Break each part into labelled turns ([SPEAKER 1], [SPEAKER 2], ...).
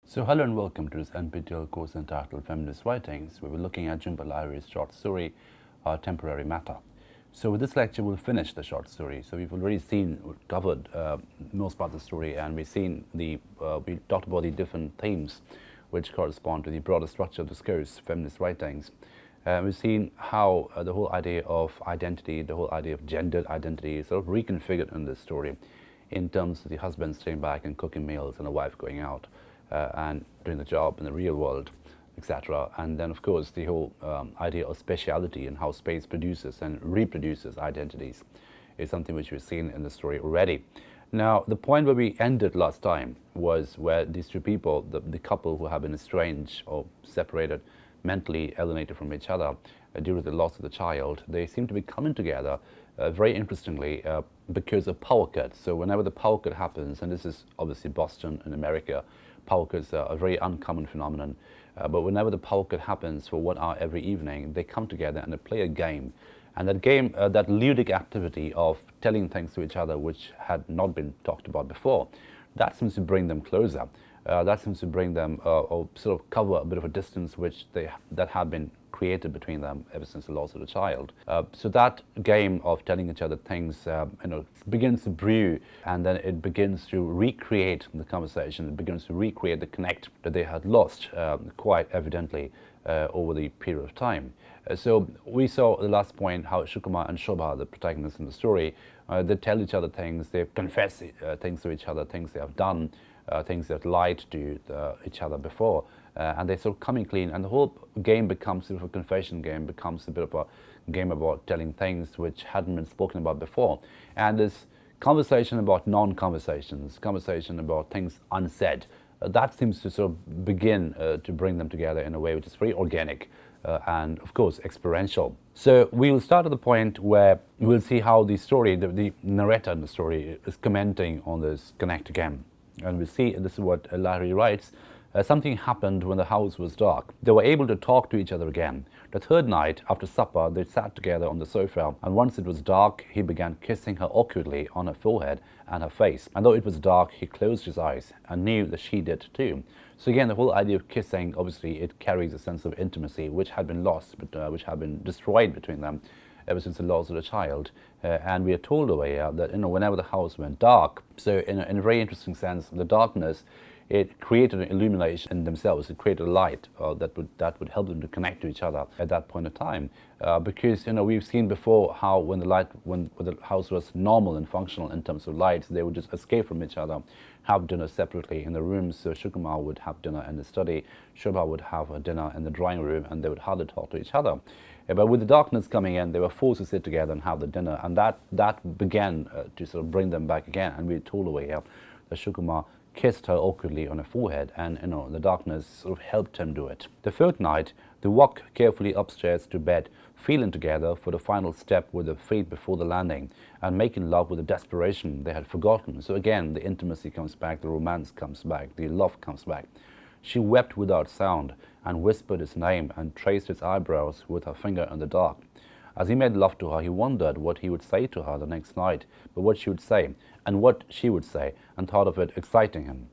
[SPEAKER 1] So hello and welcome to this NPTEL course entitled Feminist Writings, where we're looking at Jhumpa Lahiri's short story, Temporary Matter. So with this lecture, we'll finish the short story. So we've already covered most part of the story, and we talked about the different themes which correspond to the broader structure of this course, Feminist Writings. We've seen how the whole idea of identity, the whole idea of gendered identity is sort of reconfigured in this story in terms of the husband staying back and cooking meals and the wife going out and doing the job in the real world, etc. And then, of course, the whole idea of spatiality and how space produces and reproduces identities is something which we've seen in the story already. Now, the point where we ended last time was where these two people, the couple who have been estranged or separated, mentally alienated from each other due to the loss of the child, they seem to be coming together very interestingly because of power cuts. So whenever the power cut happens, and this is obviously Boston in America, power cuts are a very uncommon phenomenon, but whenever the power cut happens for 1 hour every evening, they come together and they play a game. And that game, that ludic activity of telling things to each other which had not been talked about before, that seems to bring them closer. That seems to bring them or sort of cover a bit of a distance that had been created between them ever since the loss of the child. So that game of telling each other things begins to brew, and then it begins to recreate the conversation. It begins to recreate the connect that they had lost quite evidently over the period of time. So we saw the last point how Shukuma and Shobha, the protagonists in the story, they tell each other things, they confess things to each other, things they have done, things they've lied to each other before, and they're sort of coming clean, and the whole game becomes sort of a confession game, becomes a bit of a game about telling things which hadn't been spoken about before. And this conversation about non-conversations, conversation about things unsaid, that seems to sort of begin to bring them together in a way which is very organic and, of course, experiential. So we will start at the point where we'll see how the story, the narrator in the story is commenting on this connect again. And we see, this is what Lahiri writes, something happened when the house was dark. They were able to talk to each other again. The third night, after supper, they sat together on the sofa, and once it was dark, he began kissing her awkwardly on her forehead and her face. And though it was dark, he closed his eyes and knew that she did too. So again, the whole idea of kissing, obviously, it carries a sense of intimacy, which had been lost, but which had been destroyed between them ever since the loss of the child. And we are told over here that whenever the house went dark, so in a very interesting sense, the darkness, it created an illumination in themselves. It created a light that would help them to connect to each other at that point of time. Because we've seen before how when the house was normal and functional in terms of lights, they would just escape from each other, have dinner separately in the rooms. So Shukuma would have dinner in the study, Shobha would have a dinner in the drawing room, and they would hardly talk to each other. But with the darkness coming in, they were forced to sit together and have the dinner, and that began to sort of bring them back again. And we're told away here that Shukuma kissed her awkwardly on her forehead, and the darkness sort of helped him do it. The third night, they walked carefully upstairs to bed, feeling together for the final step with their feet before the landing, and making love with a desperation they had forgotten. So again, the intimacy comes back, the romance comes back, the love comes back. She wept without sound and whispered his name and traced his eyebrows with her finger in the dark. As he made love to her, he wondered what he would say to her the next night, but what she would say and what she would say, and thought of it exciting him.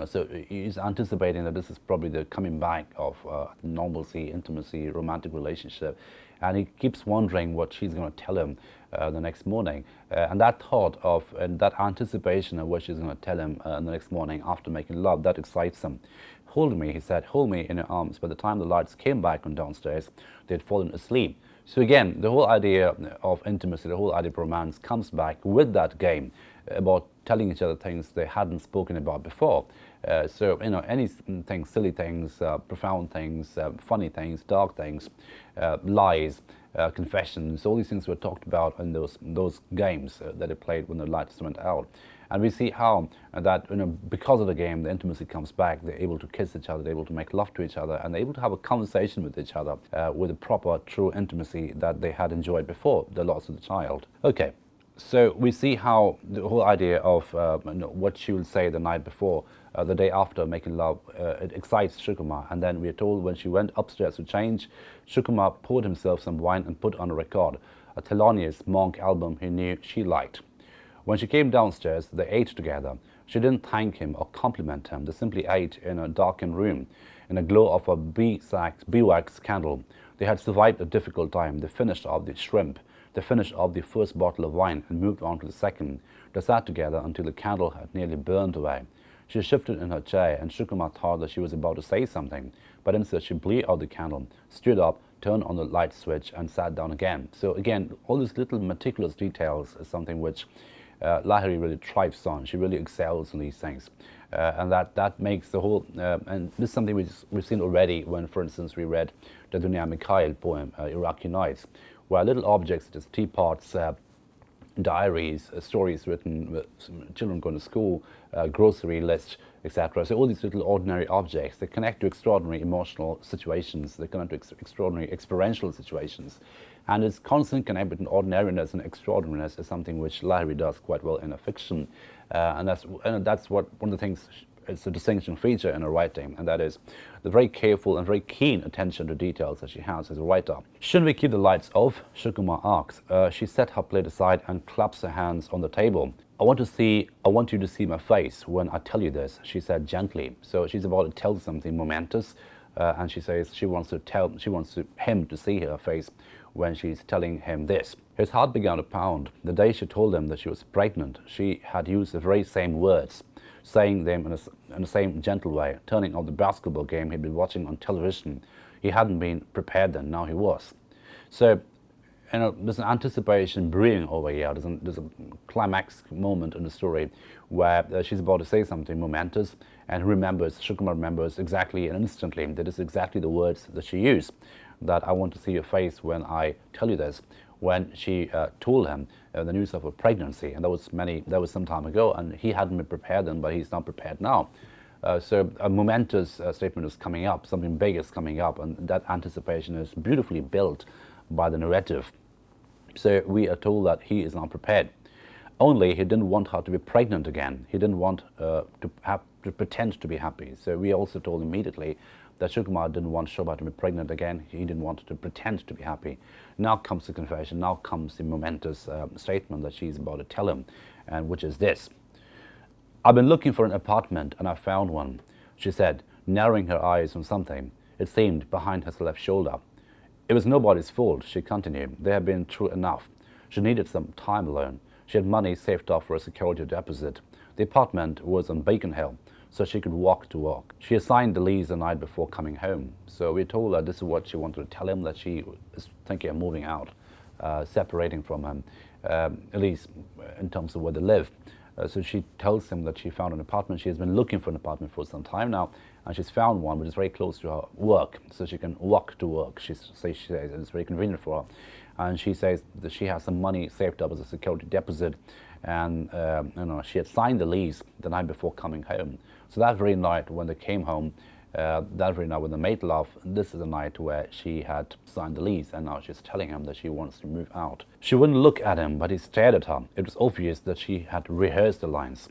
[SPEAKER 1] So he's anticipating that this is probably the coming back of normalcy, intimacy, romantic relationship, and he keeps wondering what she's going to tell him the next morning. And that thought of, and that anticipation of what she's going to tell him the next morning after making love, that excites him. Hold me, he said, hold me in your arms. By the time the lights came back on downstairs, they had fallen asleep. So again, the whole idea of intimacy, the whole idea of romance comes back with that game about telling each other things they hadn't spoken about before. So anything, silly things, profound things, funny things, dark things, lies, confessions, all these things were talked about in those games that they played when the lights went out. And we see how that because of the game, the intimacy comes back. They're able to kiss each other, they're able to make love to each other, and they're able to have a conversation with each other with a proper, true intimacy that they had enjoyed before the loss of the child. Okay, so we see how the whole idea of what she will say the night before, the day after making love, it excites Shukuma. And then we are told when she went upstairs to change, Shukuma poured himself some wine and put on a record, a Thelonious Monk album he knew she liked. When she came downstairs, they ate together. She didn't thank him or compliment him. They simply ate in a darkened room, in the glow of a beeswax candle. They had survived a difficult time. They finished off the shrimp. They finished off the first bottle of wine and moved on to the second. They sat together until the candle had nearly burned away. She shifted in her chair, and Shukuma thought that she was about to say something, but instead she blew out the candle, stood up, turned on the light switch, and sat down again. So again, all these little meticulous details is something which Lahiri really thrives on. She really excels in these things. And that makes the whole, and this is something we've seen already when, for instance, we read the Dunya Mikhail poem, Iraqi Nights, where little objects such as teapots, diaries, stories written with children going to school, grocery lists, etc. So all these little ordinary objects, they connect to extraordinary emotional situations, they connect to extraordinary experiential situations. And its constant connection between ordinariness and extraordinariness is something which Lahiri does quite well in her fiction. And that's what one of the things, it's a distinguishing feature in her writing, and that is the very careful and very keen attention to details that she has as a writer. Shouldn't we keep the lights off? Shukuma asks. She set her plate aside and claps her hands on the table. I want you to see my face when I tell you this, she said gently. So she's about to tell something momentous, and she says she wants him to see her face when she's telling him this. His heart began to pound. The day she told him that she was pregnant, she had used the very same words, saying them in the same gentle way, turning off the basketball game he'd been watching on television. He hadn't been prepared then, now he was. So, there's an anticipation brewing over here. There's a climax moment in the story where she's about to say something momentous, and Shukuma remembers exactly and instantly that is exactly the words that she used, that I want to see your face when I tell you this, when she told him the news of her pregnancy, and that was some time ago, and he hadn't been prepared then, but he's not prepared now. So a momentous statement is coming up, something big is coming up, and that anticipation is beautifully built by the narrative. So we are told that he is not prepared. Only he didn't want her to be pregnant again. He didn't want to pretend to be happy. So we also told immediately that Shukuma didn't want Shobha to be pregnant again. He didn't want to pretend to be happy. Now comes the confession. Now comes the momentous statement that she's about to tell him, and which is this. I've been looking for an apartment and I found one, she said, narrowing her eyes on something, it seemed, behind her left shoulder. It was nobody's fault, she continued. They had been through enough. She needed some time alone. She had money saved up for a security deposit. The apartment was on Beacon Hill, so she could walk to work. She assigned the lease the night before coming home. So we told her this is what she wanted to tell him, that she is thinking of moving out, separating from him, at least in terms of where they live. So she tells him that she found an apartment. She has been looking for an apartment for some time now, and she's found one which is very close to her work, so she can walk to work. She says it's very convenient for her. And she says that she has some money saved up as a security deposit, and she had signed the lease the night before coming home. So that very night when they came home, that very night when they made love, this is the night where she had signed the lease, and now she's telling him that she wants to move out. She wouldn't look at him, but he stared at her. It was obvious that she had rehearsed the lines.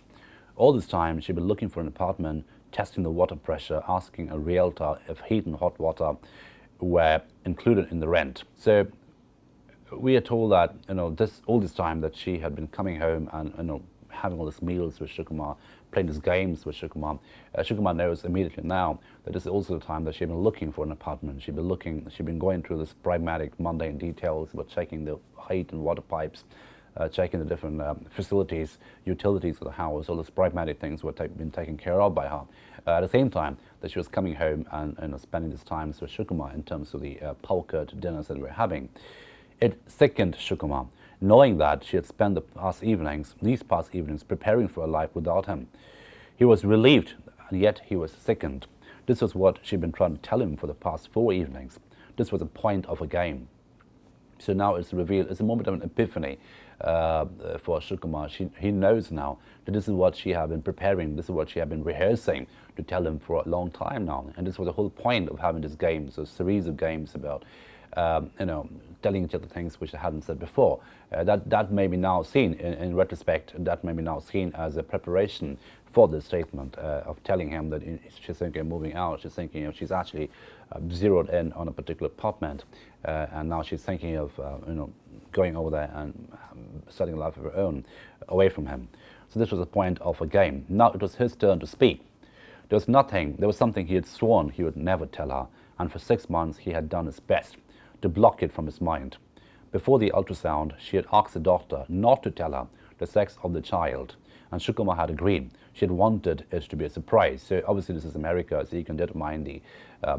[SPEAKER 1] All this time she'd been looking for an apartment, testing the water pressure, asking a realtor if heat and hot water were included in the rent. So we are told that all this time that she had been coming home and having all these meals with Shukuma, playing these games with Shukuma. Shukuma knows immediately now that this is also the time that she'd been looking for an apartment. She'd been going through this pragmatic, mundane details about checking the heat and water pipes, checking the different facilities, utilities of the house. All these pragmatic things were been taken care of by her. At the same time that she was coming home and spending this time with Shukuma in terms of the poker dinners that we were having. It sickened Shukuma, knowing that she had spent these past evenings preparing for a life without him. He was relieved, and yet he was sickened. This was what she'd been trying to tell him for the past 4 evenings. This was the point of a game. So now it's revealed, it's a moment of an epiphany for Shukuma. He knows now that this is what she had been preparing, this is what she had been rehearsing to tell him for a long time now. And this was the whole point of having this game, so a series of games about telling each other things which they hadn't said before. That may be now seen, in retrospect, that may be now seen as a preparation for this statement of telling him that she's thinking of moving out. She's thinking of, she's actually zeroed in on a particular apartment, and now she's thinking of going over there and starting a life of her own away from him. So this was a point of a game. Now it was his turn to speak. There was something he had sworn he would never tell her, and for 6 months he had done his best to block it from his mind. Before the ultrasound, she had asked the doctor not to tell her the sex of the child, and Shukuma had agreed. She had wanted it to be a surprise. So obviously this is America, so you can determine the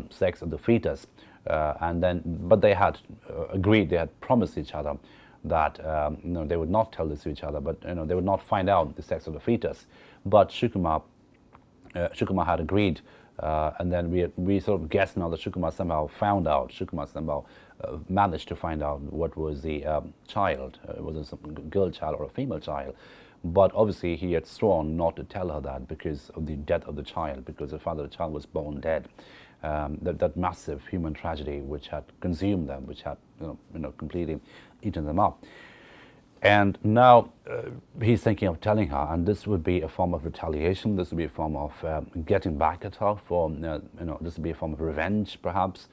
[SPEAKER 1] sex of the fetus. But they had agreed, they had promised each other that they would not tell this to each other, but they would not find out the sex of the fetus. But Shukuma had agreed, and then we sort of guessed now that Shukuma somehow found out. Shukuma somehow managed to find out what was the child. Was it a girl child or a female child? But obviously he had sworn not to tell her that because of the death of the child, because the father of the child was born dead. That massive human tragedy which had consumed them, which had completely eaten them up. And now he's thinking of telling her, and this would be a form of retaliation. This would be a form of getting back at her. This would be a form of revenge, perhaps,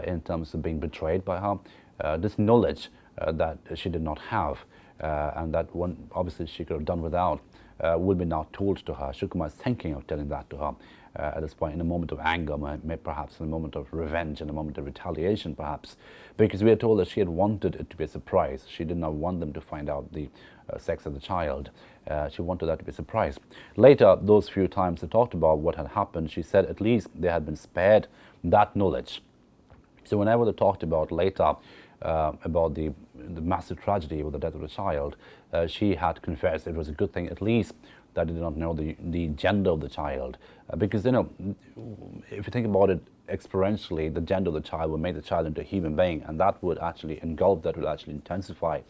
[SPEAKER 1] in terms of being betrayed by her. This knowledge that she did not have, and that one obviously she could have done without, will be now told to her. Shukuma is thinking of telling that to her at this point, in a moment of anger, perhaps in a moment of revenge, in a moment of retaliation, perhaps, because we are told that she had wanted it to be a surprise. She did not want them to find out the sex of the child. She wanted that to be a surprise. Later, those few times they talked about what had happened, she said at least they had been spared that knowledge. So whenever they talked about later about the massive tragedy with the death of the child, she had confessed it was a good thing at least that they did not know the gender of the child. Because, if you think about it experientially, the gender of the child would make the child into a human being, and that would actually engulf, that would actually intensify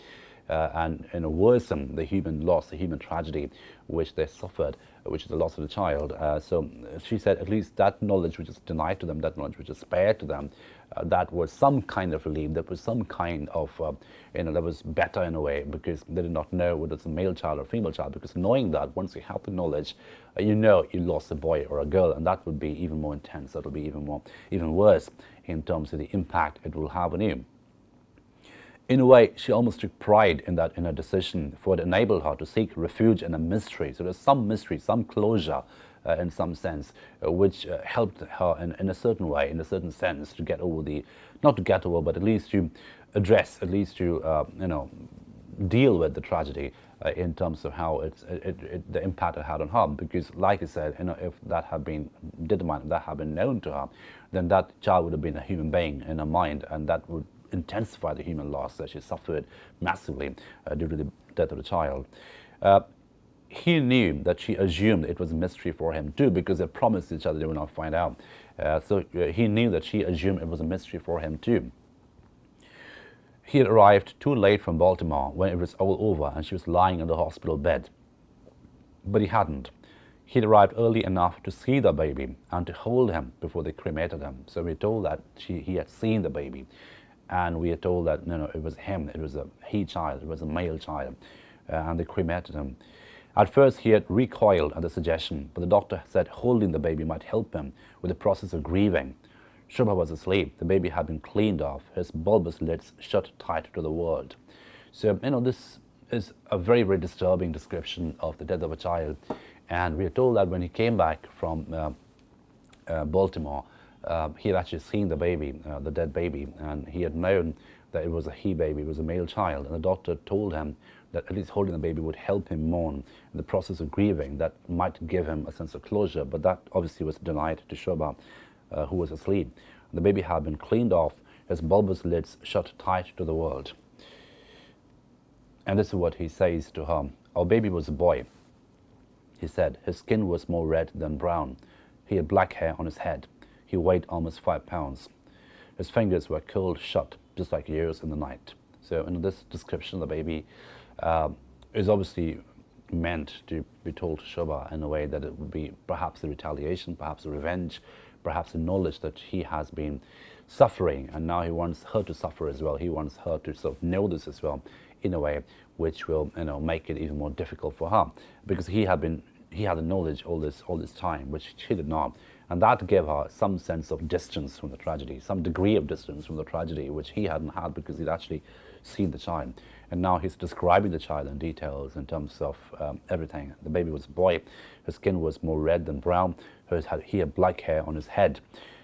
[SPEAKER 1] and worsen the human loss, the human tragedy which they suffered, which is the loss of the child. So she said at least that knowledge which is denied to them, that knowledge which is spared to them, that was some kind of relief, that was some kind of, that was better in a way, because they did not know whether it's a male child or female child, because knowing that, once you have the knowledge, you lost a boy or a girl, and that would be even more intense, that will be even worse in terms of the impact it will have on you. In a way, she almost took pride in her decision, for it enabled her to seek refuge in a mystery. So there's some mystery, some closure in some sense, which helped her in a certain way, in a certain sense, to get over not to get over, but at least to address, at least to, deal with the tragedy in terms of how the impact it had on her. Because, like I said, if that had been determined, if that had been known to her, then that child would have been a human being in her mind, and that would intensify the human loss that she suffered massively due to the death of the child. He knew that she assumed it was a mystery for him too, because they promised each other they would not find out. So he knew that she assumed it was a mystery for him too. He had arrived too late from Baltimore when it was all over and she was lying in the hospital bed. But he hadn't. He had arrived early enough to see the baby and to hold him before they cremated him. So we're told that he had seen the baby. And we are told that it was him, it was a he child, it was a male child, and they cremated him. At first he had recoiled at the suggestion, but the doctor said holding the baby might help him with the process of grieving. Shubha was asleep, the baby had been cleaned off, his bulbous lids shut tight to the world. So, this is a very, very disturbing description of the death of a child. And we are told that when he came back from Baltimore, he had actually seen the baby, the dead baby, and he had known that it was a he baby, it was a male child, and the doctor told him that at least holding the baby would help him mourn in the process of grieving, that might give him a sense of closure, but that obviously was denied to Shobha, who was asleep. The baby had been cleaned off, his bulbous lids shut tight to the world. And this is what he says to her. Our baby was a boy, he said. His skin was more red than brown. He had black hair on his head. He weighed almost 5 pounds. His fingers were curled shut, just like years in the night. So this description of the baby is obviously meant to be told to Shobha in a way that it would be perhaps a retaliation, perhaps a revenge, perhaps a knowledge that he has been suffering, and now he wants her to suffer as well. He wants her to sort of know this as well, in a way which will make it even more difficult for her, because he had the knowledge all this time, which she did not. And that gave her some sense of distance from the tragedy, some degree of distance from the tragedy, which he hadn't had because he'd actually seen the child. And now he's describing the child in details in terms of everything. The baby was a boy. His skin was more red than brown. He had black hair on his head.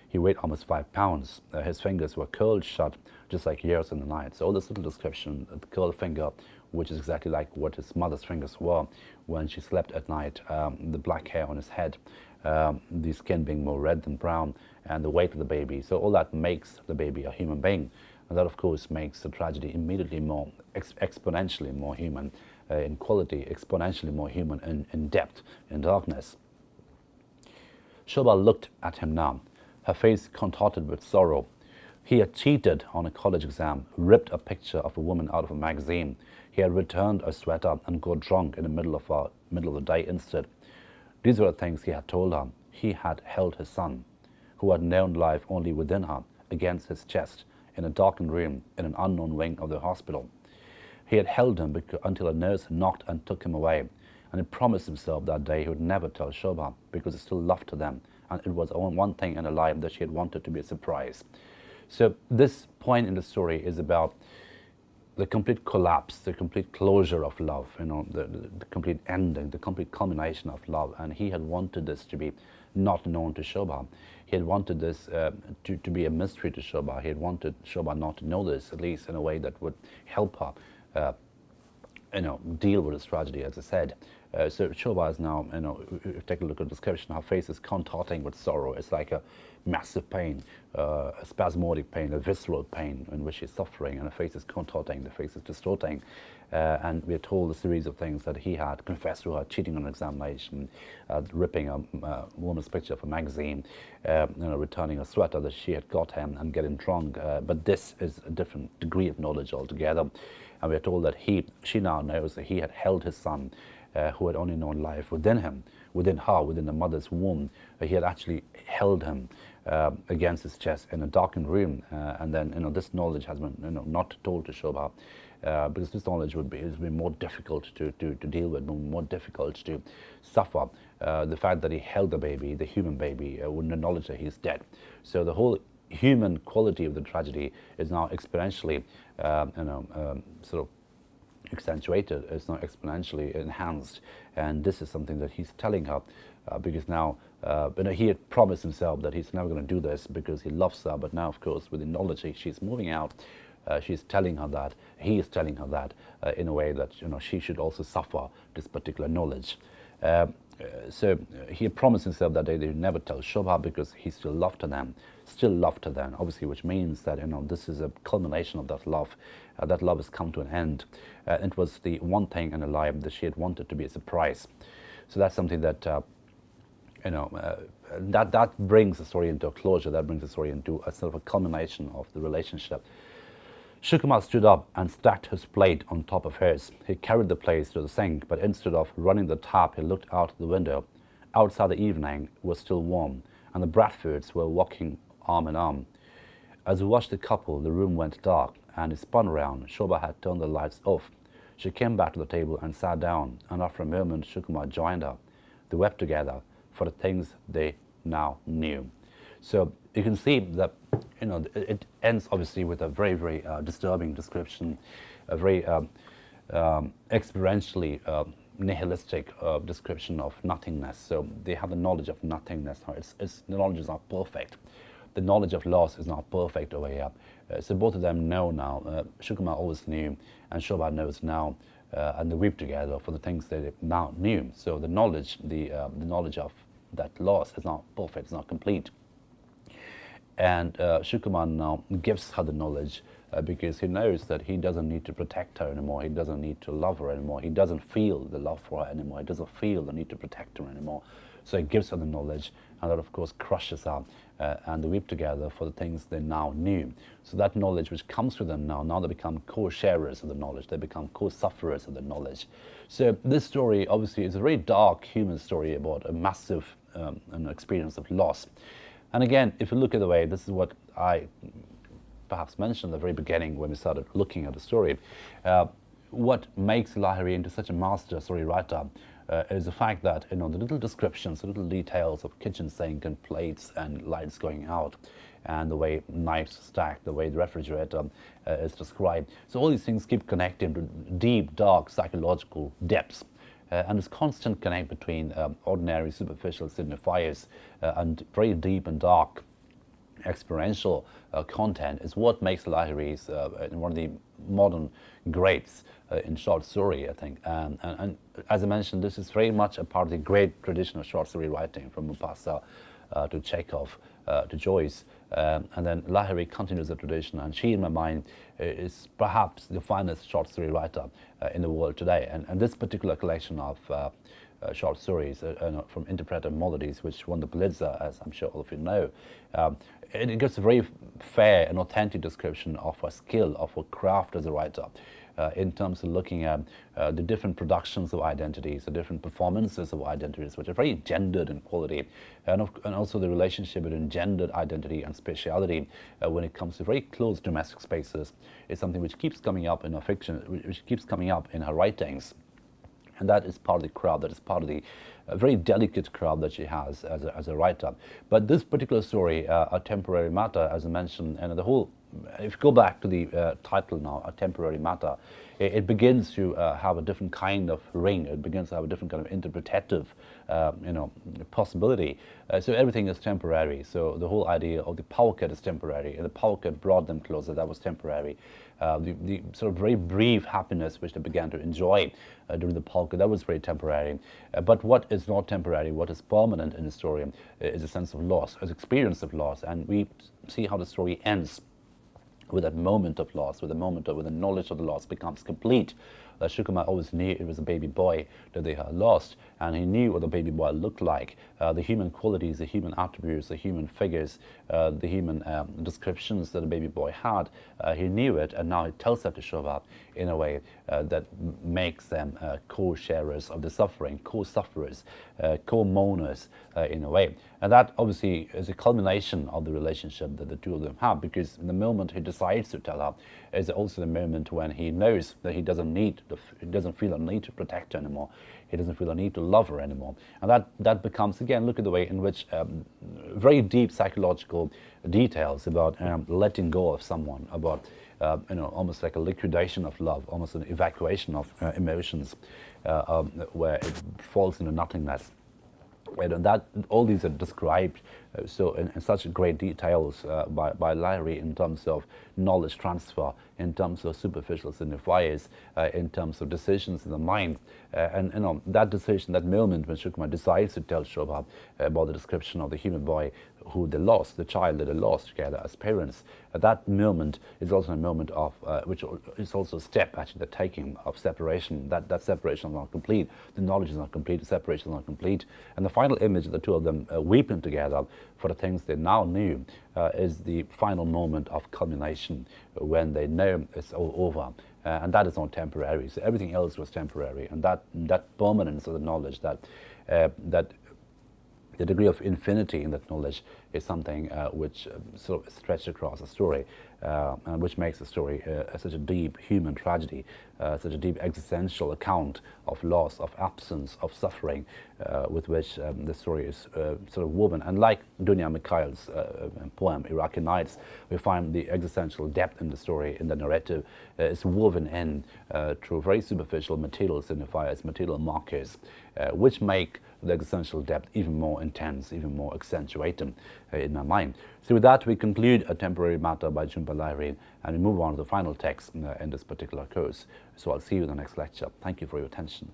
[SPEAKER 1] He weighed almost 5 pounds. His fingers were curled shut, just like years in the night. So all this little description, the curled finger, which is exactly like what his mother's fingers were when she slept at night, the black hair on his head, the skin being more red than brown, and the weight of the baby. So all that makes the baby a human being. And that, of course, makes the tragedy immediately more, exponentially more human in quality, exponentially more human in depth, in darkness. Shobha looked at him now, her face contorted with sorrow. He had cheated on a college exam, ripped a picture of a woman out of a magazine. He had returned a sweater and got drunk in the middle of the day instead. These were the things he had told her. He had held his son, who had known life only within her, against his chest, in a darkened room in an unknown wing of the hospital. He had held him until a nurse knocked and took him away, and he promised himself that day he would never tell Shobha because he still loved them, and it was one thing in her life that she had wanted to be a surprise. So this point in the story is about the complete collapse, the complete closure of love, the complete ending, the complete culmination of love. And he had wanted this to be not known to Shobha. He had wanted this to be a mystery to Shobha. He had wanted Shobha not to know this, at least in a way that would help her deal with this tragedy, as I said. So Shobha is now, take a look at the description. Her face is contorting with sorrow. It's like a massive pain, a spasmodic pain, a visceral pain in which she's suffering, and her face is contorting, the face is distorting. And we're told a series of things that he had confessed to her: cheating on an examination, ripping a woman's picture of a magazine, returning a sweater that she had got him, and getting drunk. But this is a different degree of knowledge altogether. And we're told that she now knows that he had held his son, who had only known life within him, within her, within the mother's womb. He had actually held him against his chest in a darkened room, and then this knowledge has been not told to Shobha, because this knowledge would be more difficult to deal with, more difficult to suffer. The fact that he held the baby, the human baby, wouldn't acknowledge that he's dead. So the whole human quality of the tragedy is now exponentially, sort of accentuated. It's now exponentially enhanced, and this is something that he's telling her, because now he had promised himself that he's never going to do this because he loves her. But now, of course, with the knowledge she's moving out, she's telling her that he is telling her that in a way that she should also suffer this particular knowledge. So he had promised himself that they would never tell Shobha because he still loved her then, obviously, which means that this is a culmination of that love. That love has come to an end. It was the one thing in her life that she had wanted to be a surprise. So that's something that that brings the story into a closure. That brings the story into a sort of a culmination of the relationship. Shukumar stood up and stacked his plate on top of hers. He carried the plates to the sink, but instead of running the tap, he looked out the window. Outside, the evening was still warm, and the Bradfords were walking arm in arm. As he watched the couple, the room went dark, and he spun around. Shobha had turned the lights off. She came back to the table and sat down, and after a moment, Shukumar joined her. They wept together for the things they now knew. So you can see that it ends obviously with a very, very disturbing description, a very experientially nihilistic description of nothingness. So they have the knowledge of nothingness. The knowledge is not perfect. The knowledge of loss is not perfect over here. So both of them know now. Shukumar always knew, and Shobha knows now, and they weep together for the things they now knew. So the knowledge, the knowledge of that loss is not perfect, it's not complete. And Shukumar now gives her the knowledge because he knows that he doesn't need to protect her anymore. He doesn't need to love her anymore. He doesn't feel the love for her anymore. He doesn't feel the need to protect her anymore. So he gives her the knowledge, and that, of course, crushes her. And they weep together for the things they now knew. So that knowledge which comes to them now they become co-sharers of the knowledge. They become co-sufferers of the knowledge. So this story, obviously, is a very dark human story about a massive an experience of loss. And again, if you look at the way, this is what I perhaps mentioned at the very beginning when we started looking at the story. What makes Lahiri into such a master story writer is the fact that the little descriptions, the little details of kitchen sink and plates and lights going out, and the way knives stack, the way the refrigerator is described. So all these things keep connecting to deep, dark psychological depths. And this constant connect between ordinary, superficial signifiers and very deep and dark experiential content is what makes Lahiri's one of the modern greats in short story, I think. And as I mentioned, this is very much a part of the great tradition of short story writing, from Maupassant to Chekhov to Joyce. And then Lahiri continues the tradition, and she, in my mind, is perhaps the finest short story writer in the world today. And this particular collection of short stories from Interpretive Melodies, which won the Pulitzer, as I'm sure all of you know, it gives a very fair and authentic description of her skill, of her craft as a writer, in terms of looking at the different productions of identities, the different performances of identities, which are very gendered in quality, and also the relationship between gendered identity and spatiality when it comes to very close domestic spaces is something which keeps coming up in her fiction, which keeps coming up in her writings. And that is part of the craft, that is part of the very delicate craft that she has as a writer. But this particular story, A Temporary Matter, as I mentioned, and the whole, if you go back to the title now, A Temporary Matter, it begins to have a different kind of ring. It begins to have a different kind of interpretative, possibility. So everything is temporary. So the whole idea of the power cut is temporary, and the power cut brought them closer. That was temporary. The sort of very brief happiness which they began to enjoy during the power cut, that was very temporary. But what is not temporary, what is permanent in the story, is a sense of loss, is experience of loss, and we see how the story ends with that moment of loss, with the moment of, when the knowledge of the loss becomes complete. Shukumar always knew it was a baby boy that they had lost, and he knew what the baby boy looked like, the human qualities, the human attributes, the human figures, the human descriptions that the baby boy had. He knew it, and now he tells that to Shobha in a way that makes them co-sharers of the suffering, co-sufferers, co-mourners in a way. And that obviously is a culmination of the relationship that the two of them have, because the moment he decides to tell her is also the moment when he knows that he doesn't feel a need to protect her anymore. He doesn't feel a need to love her anymore. And that becomes, again, look at the way in which very deep psychological details about letting go of someone, about almost like a liquidation of love, almost an evacuation of emotions, where it falls into nothingness. And that all these are described so in such great details by Lahiri, in terms of knowledge transfer, in terms of superficial signifiers, in terms of decisions in the mind, and that decision, that moment when Shukumar decides to tell Shobha about the description of the human boy who they lost, the child that they lost together as parents, that moment is also a moment of which is also a step, actually, the taking of separation. That separation is not complete. The knowledge is not complete. The separation is not complete. And the final image of the two of them weeping together for the things they now knew is the final moment of culmination, when they know it's all over. And that is not temporary. So everything else was temporary, and that permanence of the knowledge, that the degree of infinity in that knowledge is something which sort of stretched across the story, and which makes the story such a deep human tragedy, such a deep existential account of loss, of absence, of suffering, with which the story is sort of woven. And like Dunya Mikhail's poem Iraqi Nights, we find the existential depth in the story, in the narrative, is woven in through very superficial material signifiers, material markers, which make the existential depth even more intense, even more accentuated in my mind. So with that, we conclude A Temporary Matter by Jhumpa Lahiri, and we move on to the final text in this particular course. So I'll see you in the next lecture. Thank you for your attention.